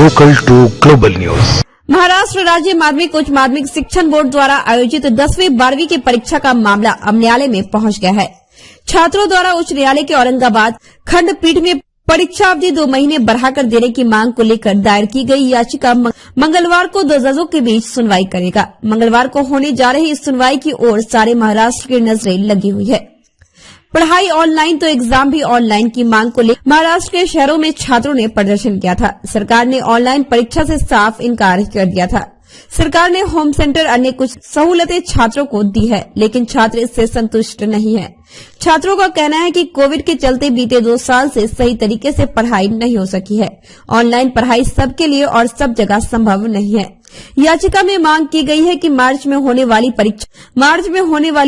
Local to global news. Maharashtra राज्य माध्यमिक उच्च माध्यमिक शिक्षण बोर्ड द्वारा आयोजित 10वीं 12वीं की परीक्षा का मामला अब न्यायालय में पहुंच गया है। छात्रों द्वारा उच्च न्यायालय के औरंगाबाद खंडपीठ में परीक्षा अवधि 2 महीने बढ़ाकर देने की मांग को लेकर दायर की गई याचिका मंगलवार को 2 जजों के बीच सुनवाई करेगा। मंगलवार को होने जा रही इस सुनवाई की ओर सारे महाराष्ट्र की नजरें लगी हुई है। पढ़ाई ऑनलाइन तो एग्जाम भी ऑनलाइन की मांग को लेकर महाराष्ट्र के शहरों में छात्रों ने प्रदर्शन किया था। सरकार ने ऑनलाइन परीक्षा से साफ इनकार कर दिया था। सरकार ने होम सेंटर अन्य कुछ सहूलतें छात्रों को दी है, लेकिन छात्र इससे संतुष्ट नहीं है। छात्रों का कहना है कि कोविड के चलते बीते 2 साल से सही तरीके से पढ़ाई नहीं हो सकी है। ऑनलाइन पढ़ाई सबके लिए और सब जगह संभव नहीं है। याचिका में मांग की गई है कि मार्च में होने वाली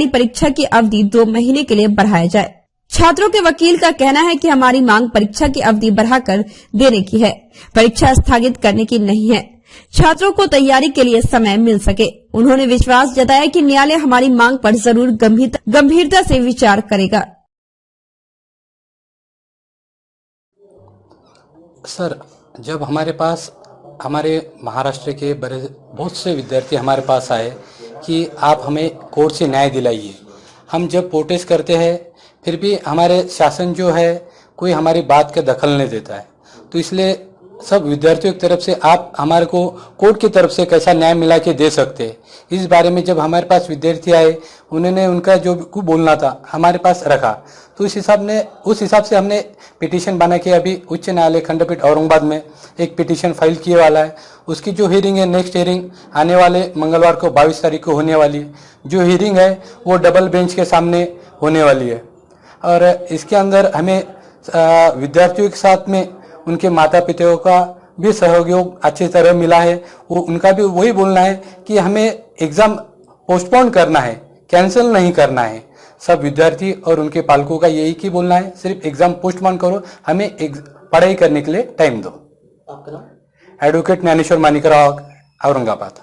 परीक्षा की अवधि 2 महीने के लिए बढ़ाया जाए। छात्रों के वकील का कहना है कि हमारी मांग परीक्षा की अवधि बढ़ाकर देने की है, परीक्षा स्थगित करने की नहीं है। छात्रों को तैयारी के लिए समय मिल सके। उन्होंने विश्वास जताया कि न्यायालय हमारी मांग पर जरूर गंभीरता से विचार करेगा। सर, जब हमारे महाराष्ट्र के बहुत से विद्यार्थी हमारे पास आए कि आप हमें कोर्ट से न्याय दिलाइए, हम जब प्रोटेस्ट करते हैं फिर भी हमारे शासन जो है कोई हमारी बात का दखल नहीं देता है। तो इसलिए सब विद्यार्थियों की तरफ से आप हमारे को कोर्ट की तरफ से कैसा न्याय मिला के दे सकते हैं, इस बारे में जब हमारे पास विद्यार्थी आए उन्होंने उनका जो कुछ बोलना था हमारे पास रखा। तो उस हिसाब से हमने पिटीशन बना के अभी उच्च न्यायालय खंडपीठ औरंगाबाद में एक पिटीशन फाइल किए वाला है। उसकी जो हियरिंग है, नेक्स्ट हियरिंग आने वाले मंगलवार को 22 तारीख को होने वाली है। जो हियरिंग है वो डबल बेंच के सामने होने वाली है और इसके अंदर हमें विद्यार्थियों के साथ में उनके माता पिता का भी सहयोग अच्छी तरह मिला है। वो उनका भी वही बोलना है कि हमें एग्जाम पोस्टपोन करना है, कैंसिल नहीं करना है। सब विद्यार्थी और उनके पालकों का यही की बोलना है, सिर्फ एग्जाम पोस्टपोन करो, हमें पढ़ाई करने के लिए टाइम दो। आपका नाम? एडवोकेट ज्ञानेश्वर मानिकराव, औरंगाबाद।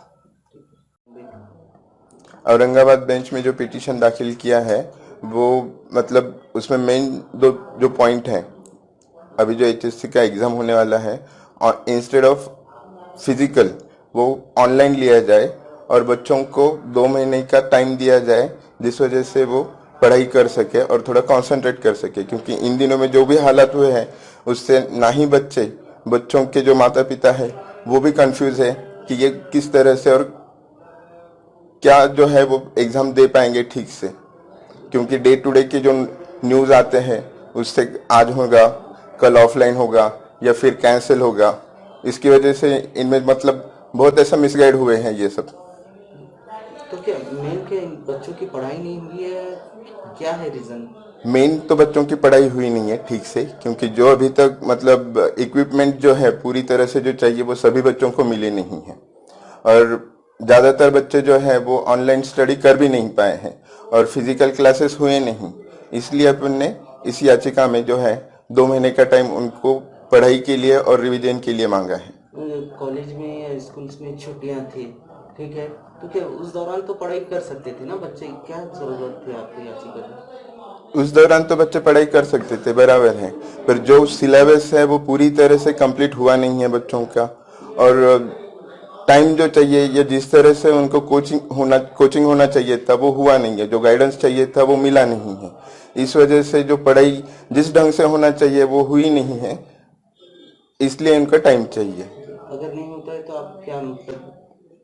औरंगाबाद बेंच में जो पिटीशन दाखिल किया है वो मतलब उसमें मेन जो पॉइंट है, अभी जो एचएससी का एग्जाम होने वाला है और इंस्टेड ऑफ फिजिकल वो ऑनलाइन लिया जाए और बच्चों को 2 महीने का टाइम दिया जाए, जिस वजह से वो पढ़ाई कर सके और थोड़ा कंसंट्रेट कर सके। क्योंकि इन दिनों में जो भी हालात हुए हैं उससे ना ही बच्चों के जो माता पिता है वो भी कंफ्यूज है कि ये किस तरह से और क्या जो है वो एग्जाम दे पाएंगे ठीक से। क्योंकि डे टू डे के जो न्यूज आते हैं उससे आज होगा, कल ऑफलाइन होगा या फिर कैंसिल होगा, इसकी वजह से इनमें मतलब बहुत ऐसा मिसगाइड हुए हैं ये सब। तो क्या मेन के बच्चों की पढ़ाई नहीं हुई है, क्या है रीजन? मेन तो बच्चों की पढ़ाई हुई नहीं है ठीक से, क्योंकि जो अभी तक मतलब इक्विपमेंट जो है पूरी तरह से जो चाहिए वो सभी बच्चों को मिले नहीं है और ज्यादातर बच्चे जो है वो ऑनलाइन स्टडी कर भी नहीं पाए हैं और फिजिकल क्लासेस हुए नहीं। इसलिए अपन ने इस याचिका में जो है 2 महीने का टाइम उनको पढ़ाई के लिए और रिवीजन के लिए मांगा है। कॉलेज में या स्कूल्स में छुट्टियां थी, ठीक है, तो क्या उस दौरान तो पढ़ाई कर सकते थे ना बच्चे? क्या जरूरत थी आपको याचिका में? उस दौरान तो बच्चे पढ़ाई कर सकते थे, बराबर है, पर जो सिलेबस है वो पूरी तरह से कंप्लीट हुआ नहीं है बच्चों का और टाइम जो चाहिए या जिस तरह से उनको कोचिंग होना चाहिए था वो हुआ नहीं है, जो गाइडेंस चाहिए था वो मिला नहीं है। इस वजह से जो पढ़ाई जिस ढंग से होना चाहिए वो हुई नहीं है, इसलिए इनका टाइम चाहिए। अगर नहीं होता है तो आप क्या मतलब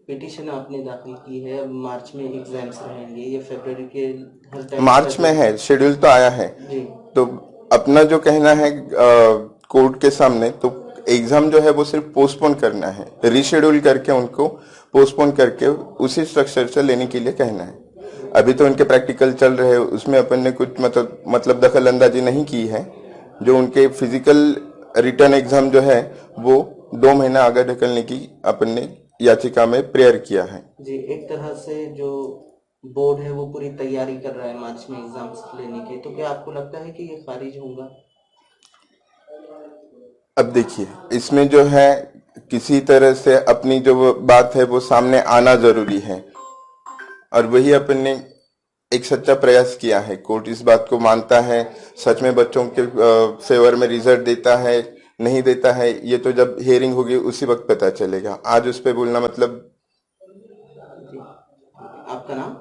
पिटीशन आपने दाखिल की है, मार्च में एग्जाम्स रहेंगे या फरवरी के हर टाइम? मार्च में है, शेड्यूल तो आया है जी। तो अपना जो कहना है कोर्ट के सामने, तो एग्जाम जो है वो सिर्फ पोस्टपोन करना है, रीशेड्यूल करके उनको पोस्टपोन करके उसी स्ट्रक्चर से लेने के लिए कहना है। अभी तो उनके प्रैक्टिकल चल रहे हैं, उसमें अपन ने कुछ मतलब दखल अंदाजी नहीं की है। जो उनके फिजिकल रिटर्न एग्जाम जो है वो 2 महीना आगे ढकलने की अपन ने याचिका में प्रेयर किया है जी। एक तरह से जो बोर्ड है वो पूरी तैयारी कर रहा है मार्च में एग्जाम्स लेने की, तो क्या आपको लगता है कि ये खारिज होगा? अब देखिए, इसमें जो है किसी तरह से अपनी जो बात है वो सामने आना जरूरी है और वही अपन ने एक सच्चा प्रयास किया है। कोर्ट इस बात को मानता है, सच में बच्चों के फेवर में रिजल्ट देता है, नहीं देता है, ये तो जब हियरिंग होगी उसी वक्त पता चलेगा। आज उस पर बोलना मतलब। जी, आपका नाम?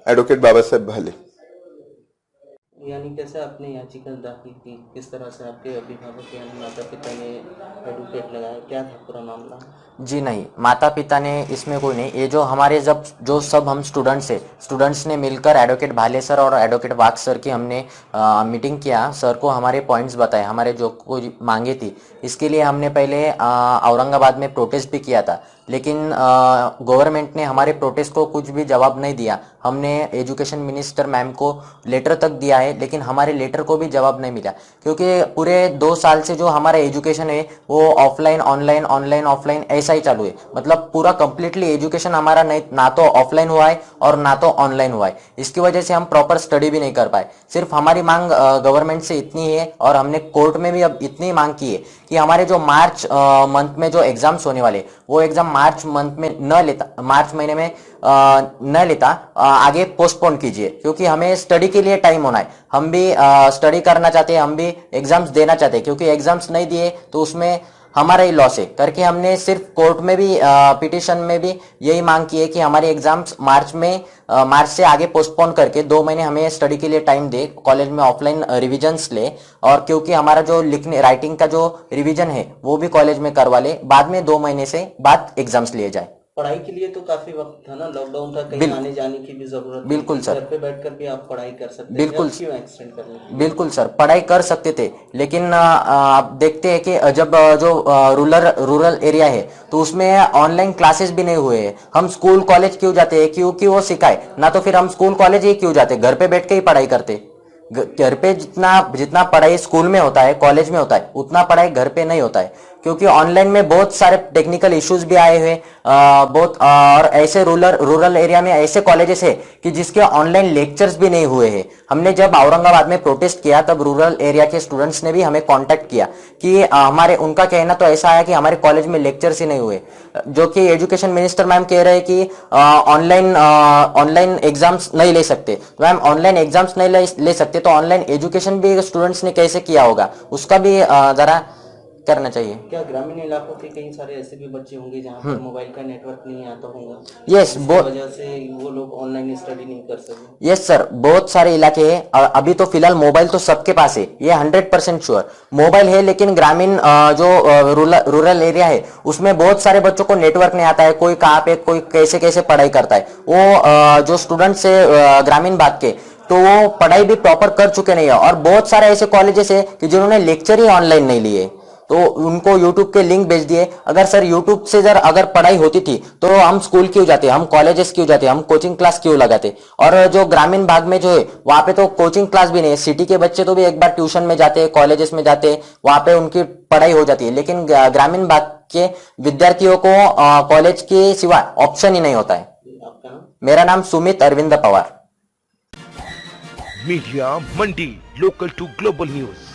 एडवोकेट बाबा साहब भाले। यानी कैसे आपने याचिका दाखिल की, किस तरह से आपके अभिभावक यानी माता पिता ने एडवोकेट लगाया, क्या था पूरा मामला? जी नहीं, माता पिता ने इसमें कोई नहीं, ये जो हमारे जो सब हम स्टूडेंट्स ने मिलकर एडवोकेट भाले सर और एडवोकेट वाग सर की हमने मीटिंग किया। सर को हमारे पॉइंट्स बताए, हमारे जो कुछ मांगे थी। इसके लिए हमने पहले औरंगाबाद में प्रोटेस्ट भी किया था, लेकिन गवर्नमेंट ने हमारे प्रोटेस्ट को कुछ भी जवाब नहीं दिया। हमने एजुकेशन मिनिस्टर मैम को लेटर तक दिया है, लेकिन हमारे लेटर को भी जवाब नहीं मिला, क्योंकि पूरे 2 साल से जो हमारा एजुकेशन है वो ऑफलाइन ऑनलाइन ऑनलाइन ऑफलाइन ऐसा ही चालू है। मतलब पूरा कंप्लीटली एजुकेशन हमारा नहीं, ना तो ऑफलाइन हुआ है और ना तो ऑनलाइन हुआ है। इसकी वजह से हम प्रॉपर स्टडी भी नहीं कर पाए। सिर्फ हमारी मांग गवर्नमेंट से इतनी है, और हमने कोर्ट में भी अब इतनी मांग की है कि हमारे जो मार्च मंथ में जो एग्जाम्स होने वाले, वो एग्जाम मार्च मंथ में न लेता, मार्च महीने में न लेता, आगे पोस्टपोन कीजिए, क्योंकि हमें स्टडी के लिए टाइम होना है। हम भी स्टडी करना चाहते हैं, हम भी एग्जाम्स देना चाहते हैं, क्योंकि एग्जाम्स नहीं दिए तो उसमें हमारा ही लॉस है करके हमने सिर्फ कोर्ट में भी पिटीशन में भी यही मांग की है कि हमारे एग्जाम्स मार्च से आगे पोस्टपोन करके 2 महीने हमें स्टडी के लिए टाइम दे, कॉलेज में ऑफलाइन रिविजन्स ले, और क्योंकि हमारा जो लिखने राइटिंग का जो रिविजन है वो भी कॉलेज में करवा ले, बाद में 2 महीने से बाद एग्जाम्स लिए जाए। पढ़ाई के लिए तो काफी वक्त था ना, लॉकडाउन था, कहीं आने जाने की भी जरूरत बिल्कुल सर, घर पे बैठकर भी आप पढ़ाई कर सकते बिल्कुल, क्यों एक्सटेंड करने? बिल्कुल सर, पढ़ाई कर सकते थे, लेकिन आप देखते हैं कि जब जो रूरल एरिया है तो उसमें ऑनलाइन क्लासेस भी नहीं हुए हैं। हम स्कूल कॉलेज क्यों जाते हैं, क्योंकि वो सिखाए ना, तो फिर हम स्कूल कॉलेज ही क्यों जाते, घर पे बैठ के ही पढ़ाई करते। घर पे जितना पढ़ाई स्कूल में होता है, कॉलेज में होता है, उतना पढ़ाई घर पे नहीं होता है, क्योंकि ऑनलाइन में बहुत सारे टेक्निकल इश्यूज भी आए हुए बहुत, और ऐसे रूरल एरिया में ऐसे कॉलेजेस है कि जिसके ऑनलाइन लेक्चर्स भी नहीं हुए हैं। हमने जब औरंगाबाद में प्रोटेस्ट किया तब रूरल एरिया के स्टूडेंट्स ने भी हमें कांटेक्ट किया कि हमारे, उनका कहना तो ऐसा आया कि हमारे कॉलेज में लेक्चर्स ही नहीं हुए, जो कि एजुकेशन मिनिस्टर मैम कह रहे हैं कि ऑनलाइन एग्जाम्स नहीं ले सकते। तो मैम, ऑनलाइन एग्जाम्स नहीं ले सकते तो ऑनलाइन एजुकेशन भी स्टूडेंट्स ने कैसे किया होगा, उसका भी जरा करना चाहिए। क्या ग्रामीण इलाकों के कई सारे ऐसे भी बच्चे होंगे जहाँ पर मोबाइल का नेटवर्क नहीं आता होगा? यस, बहुत वजह से वो लोग ऑनलाइन स्टडी नहीं कर सके। यस सर, बहुत सारे इलाके हैं। अभी तो फिलहाल मोबाइल तो सबके पास है, ये 100% श्योर मोबाइल है, लेकिन ग्रामीण जो रूरल एरिया है उसमें बहुत सारे बच्चों को नेटवर्क नहीं आता है। कोई कहाँ पे, कोई कैसे कैसे पढ़ाई करता है। वो जो स्टूडेंट्स है ग्रामीण भाग के, तो वो पढ़ाई भी प्रॉपर कर चुके नहीं है, और बहुत सारे ऐसे कॉलेजेस है कि जिन्होंने लेक्चर ही ऑनलाइन नहीं लिए, तो उनको YouTube के लिंक भेज दिए। अगर सर YouTube से अगर पढ़ाई होती थी तो हम स्कूल क्यों जाते, हम कॉलेजेस क्यों जाते, हम कोचिंग क्लास क्यों लगाते। और जो ग्रामीण भाग में जो है वहां पे तो कोचिंग क्लास भी नहीं है। सिटी के बच्चे तो भी एक बार ट्यूशन में जाते हैं, कॉलेजेस में जाते हैं, वहां पे उनकी पढ़ाई हो जाती है, लेकिन ग्रामीण भाग के विद्यार्थियों को कॉलेज के सिवा ऑप्शन ही नहीं होता है। आपका नाम? मेरा नाम Sumit Arvind Pawar. Media Mandi, local to global news.